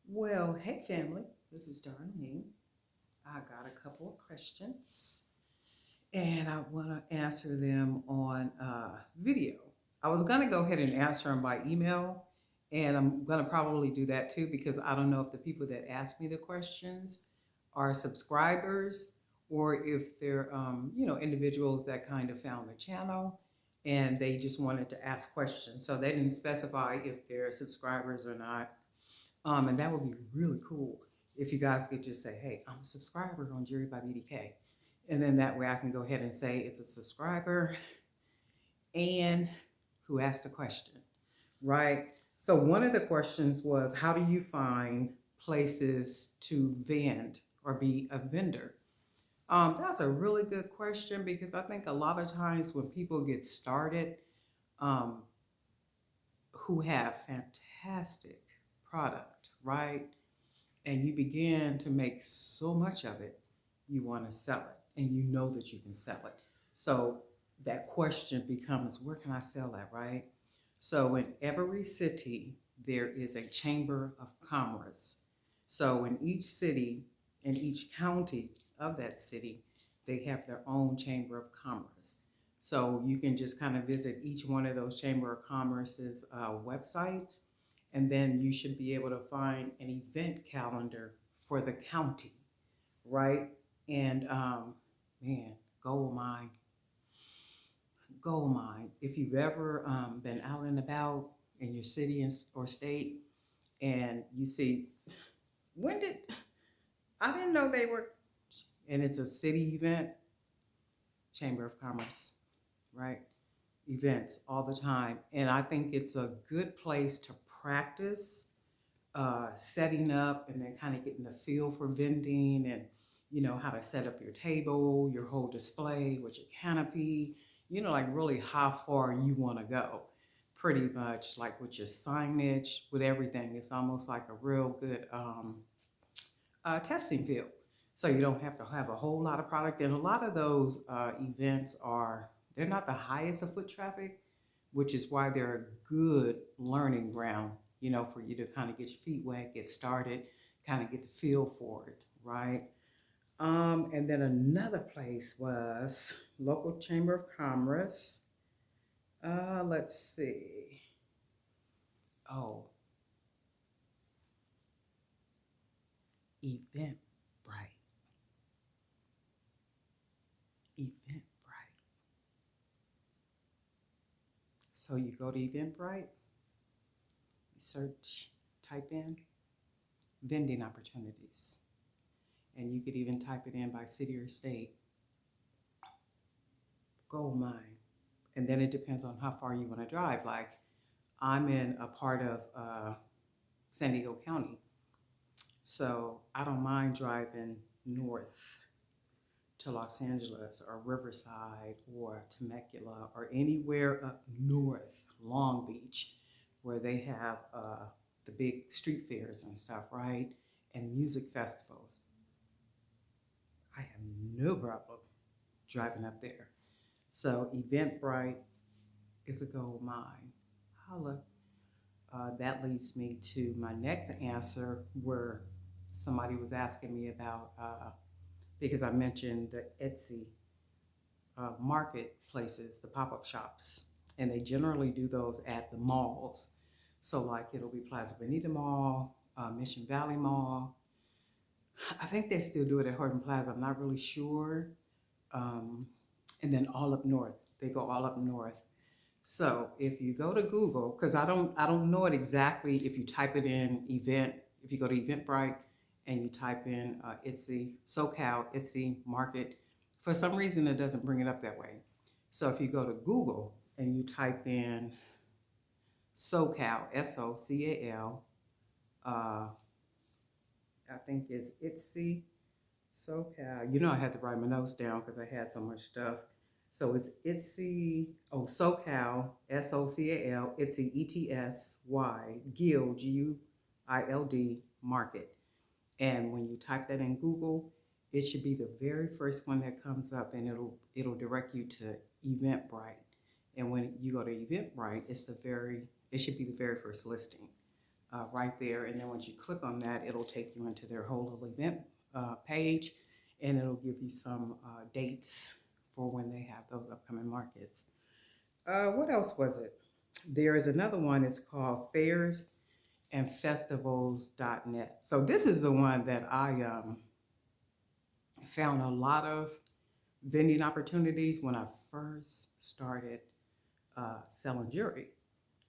Well, hey family, this is Darlene. I got a couple of questions and I want to answer them on video. I was going to go ahead and answer them by email, and I'm going to probably do that too because I don't know if the people that ask me the questions are subscribers or if they're, individuals that kind of found the channel and they just wanted to ask questions. So they didn't specify if they're subscribers or not. And that would be really cool if you guys could just say, hey, I'm a subscriber on Jewelry by BDK. And then that way I can go ahead and say it's a subscriber and who asked a question, right? So one of the questions was, how do you find places to vend or be a vendor? That's a really good question because I think a lot of times when people get started, um, who have fantastic product, right? And you begin to make so much of it, you want to sell it and you know that you can sell it. So that question becomes, where can I sell that, right? So in every city, there is a chamber of commerce. So in each city, in each county of that city, they have their own chamber of commerce. So you can just kind of visit each one of those chamber of commerce's websites, and then you should be able to find an event calendar for the county, right? And man, gold mine, gold mine. If you've ever been out and about in your city or state, and you see, when did I didn't know they were, and it's a city event, Chamber of Commerce, right? Events all the time, and I think it's a good place to practice setting up and then kind of getting the feel for vending and how to set up your table, your whole display with your canopy, like really how far you want to go. Pretty much like with your signage, with everything, it's almost like a real good testing field. So you don't have to have a whole lot of product. And a lot of those events they're not the highest of foot traffic, which is why they're a good learning ground, for you to kind of get your feet wet, get started, kind of get the feel for it, right? And then another place was local chamber of commerce. Let's see. Oh, Eventbrite. Eventbrite. So you go to Eventbrite, you search, type in vending opportunities. And you could even type it in by city or state, gold mine. And then it depends on how far you want to drive. Like I'm in a part of San Diego County, so I don't mind driving north to Los Angeles or Riverside or Temecula or anywhere up north, Long Beach, where they have the big street fairs and stuff, right? And music festivals. I have no problem driving up there. So Eventbrite is a gold mine. Holla. That leads me to my next answer, where somebody was asking me about, because I mentioned the Etsy marketplaces, the pop-up shops, and they generally do those at the malls. So like it'll be Plaza Bonita Mall, Mission Valley Mall. I think they still do it at Horton Plaza. I'm not really sure. Um, and then all up north, they go all up north. So if you go to Google, because I don't know it exactly. If you type it in event, if you go to Eventbrite and you type in Etsy, SoCal, Etsy Market, for some reason it doesn't bring it up that way. So if you go to Google and you type in SoCal, SoCal, I think it's Etsy, SoCal. I had to write my notes down because I had so much stuff. So it's Etsy, SoCal, SoCal, Etsy, Etsy, Guild, Guild, Market. And when you type that in Google, it should be the very first one that comes up, and it'll direct you to Eventbrite. And when you go to Eventbrite, it should be the very first listing. right there. And then once you click on that, it'll take you into their whole little event page, and it'll give you some dates for when they have those upcoming markets. What else was it? There is another one. It's called fairsandfestivals.net. So this is the one that I found a lot of vending opportunities when I first started selling jewelry,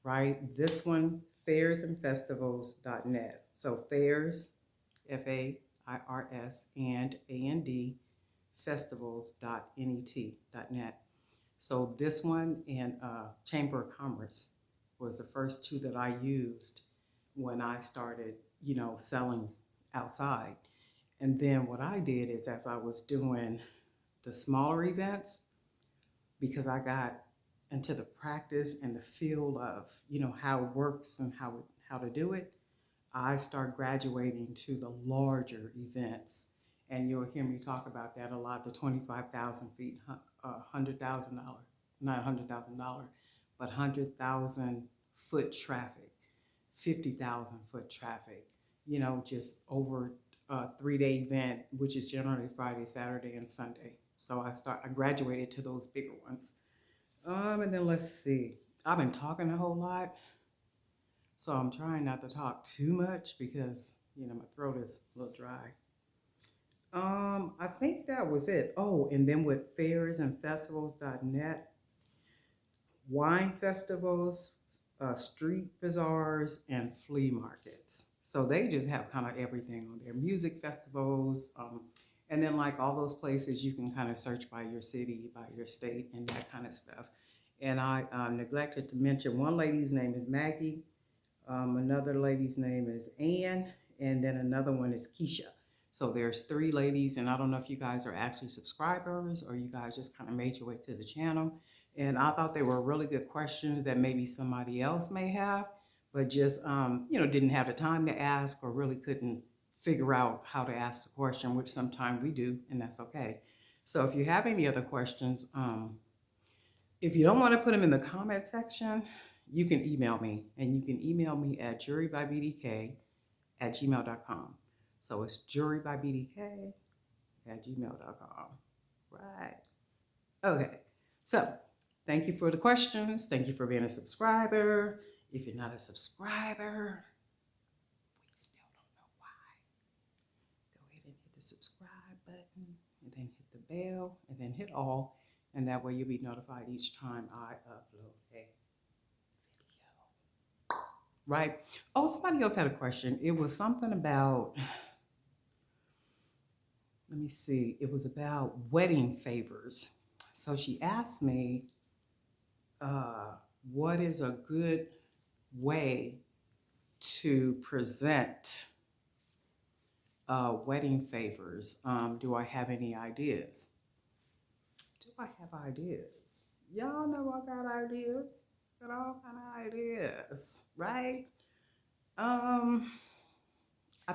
right? This one, fairsandfestivals.net. So fairs, F-A-I-R-S, and A-N-D, festivals.net. So this one and Chamber of Commerce was the first two that I used when I started, selling outside. And then what I did is, as I was doing the smaller events, because I got into the practice and the feel of, how it works and how to do it, I start graduating to the larger events. And you'll hear me talk about that a lot, the 25,000 feet, $100,000, not $100,000, but 100,000 foot traffic, 50,000 foot traffic, just over a 3-day event, which is generally Friday, Saturday, and Sunday. So I graduated to those bigger ones. And then let's see, I've been talking a whole lot, so I'm trying not to talk too much because, my throat is a little dry. I think that was it. Oh, and then with fairsandfestivals.net, wine festivals, street bazaars, and flea markets. So they just have kind of everything on there. Music festivals, and then like all those places you can kind of search by your city, by your state, and that kind of stuff. And I neglected to mention one lady's name is Maggie, another lady's name is Ann, and then another one is Keisha. So there's 3 ladies, and I don't know if you guys are actually subscribers or you guys just kind of made your way to the channel. And I thought they were really good questions that maybe somebody else may have, but just, didn't have the time to ask or really couldn't figure out how to ask the question, which sometimes we do, and that's okay. So if you have any other questions, if you don't want to put them in the comment section, you can email me, and you can email me at jewelrybybdk@gmail.com. So it's jewelrybybdk@gmail.com. Right. Okay. So thank you for the questions. Thank you for being a subscriber. If you're not a subscriber, we still don't know why. Go ahead and hit the subscribe button, and then hit the bell, and then hit all. And that way you'll be notified each time I upload a video. Right? Oh, somebody else had a question. It was something about, let me see, it was about wedding favors. So she asked me, what is a good way to present wedding favors? Do I have any ideas? Do I have ideas? Y'all know I got ideas. Got all kind of ideas, right? I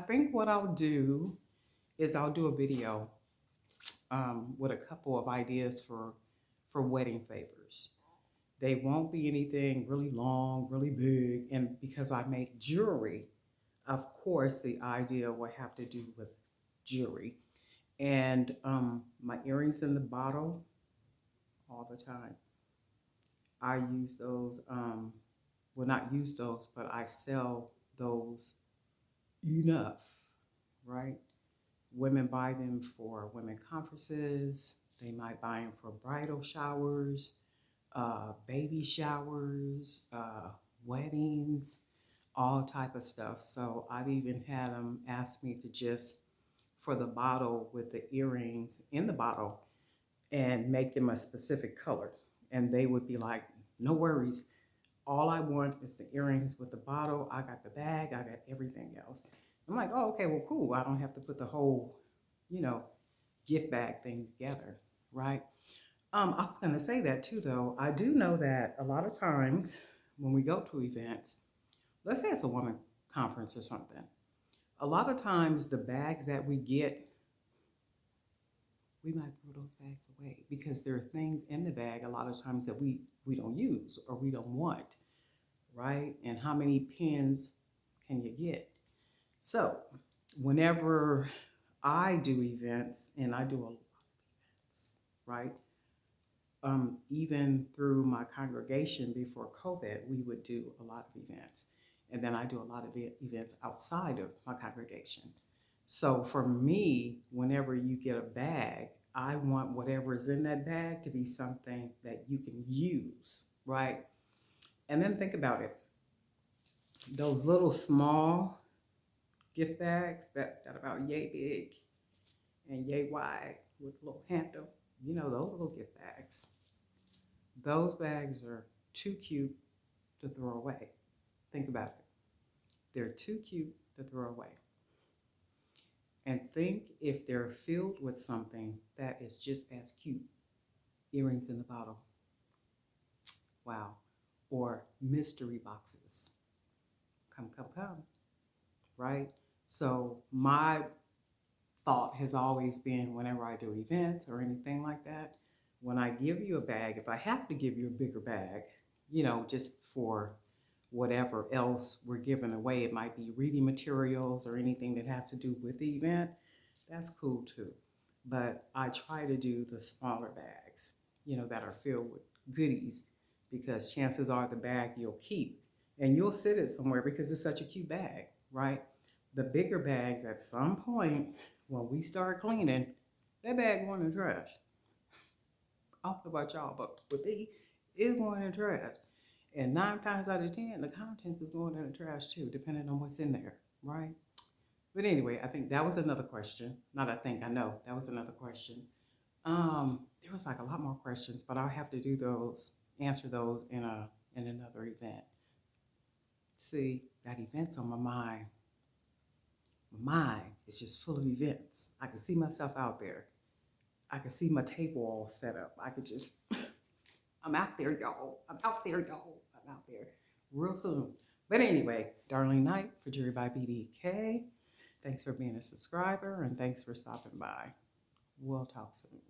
think what I'll do is I'll do a video with a couple of ideas for wedding favors. They won't be anything really long, really big, and because I make jewelry, of course the idea will have to do with jewelry. And my earrings in the bottle, all the time. I use those, well, not use those, but I sell those enough, right? Women buy them for women conferences. They might buy them for bridal showers, baby showers, weddings, all type of stuff. So I've even had them ask me to just, for the bottle with the earrings in the bottle, and make them a specific color. And they would be like, no worries. All I want is the earrings with the bottle. I got the bag. I got everything else. I'm like, oh, okay, well, cool. I don't have to put the whole, gift bag thing together, right? I was going to say that too, though. I do know that a lot of times when we go to events, let's say it's a woman conference or something, a lot of times the bags that we get, we might throw those bags away because there are things in the bag a lot of times that we don't use or we don't want, right? And how many pins can you get? So whenever I do events, and I do a lot of events, right? Even through my congregation before COVID, we would do a lot of events. And then I do a lot of events outside of my congregation. So for me, whenever you get a bag, I want whatever is in that bag to be something that you can use, right? And then think about it. Those little small gift bags that about yay big and yay wide with a little handle, you know, those little gift bags. Those bags are too cute to throw away. Think about it. They're too cute to throw away. And think if they're filled with something that is just as cute. Earrings in the bottle. Wow. Or mystery boxes. Come, come, come. Right? So my thought has always been, whenever I do events or anything like that, when I give you a bag, if I have to give you a bigger bag, you know, just for whatever else we're giving away, it might be reading materials or anything that has to do with the event, that's cool too. But I try to do the smaller bags, you know, that are filled with goodies, because chances are the bag you'll keep and you'll sit it somewhere because it's such a cute bag, right? The bigger bags, at some point, when we start cleaning, that bag going in the trash. I don't know about y'all, but with me, it's going in the trash. And 9 times out of 10, the contents is going in the trash too, depending on what's in there, right? But anyway, I think that was another question. Not I think, I know, that was another question. There was like a lot more questions, but I'll have to do those, answer those in another event. See, that event's on my mind. My mind is just full of events. I can see myself out there. I can see my table all set up. I could just, I'm out there, y'all. I'm out there, y'all. I'm out there real soon. But anyway, Darlene Knight for Jewelry by BDK. Thanks for being a subscriber and thanks for stopping by. We'll talk soon.